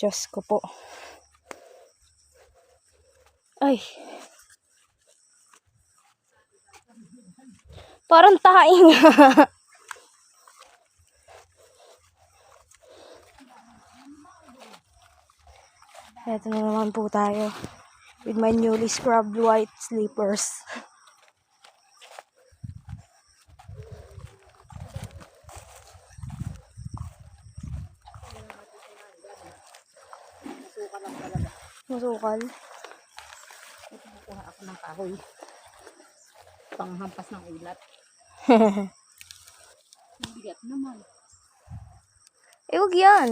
Diyos ko po. Ay. Parang taing. Ito na naman po tayo. With my newly scrubbed white slippers. Masukal. Kuha ako ng kahoy. Panghampas ng ulat. Bigat naman. Eh, huwag yan.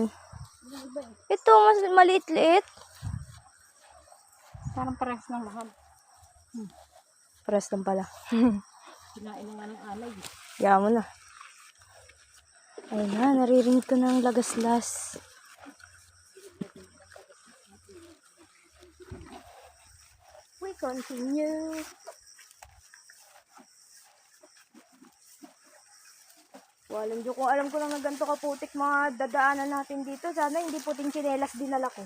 Ito, mas maliit-liit. Parang parehas ng laham. Pares lang pala. Kinain na nga ng alay. Kaya mo na. Ayun na, naririnig ko ng lagaslas. We continue. Walang Diyos, kung alam ko lang na ganito kaputik mga dadaanan natin dito, sana hindi puting tsinelas dinala ko.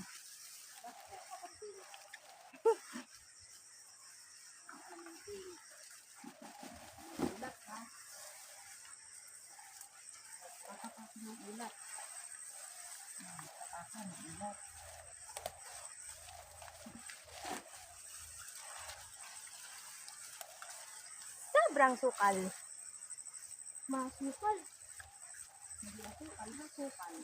Sobrang sukal. Masukal. Masukal.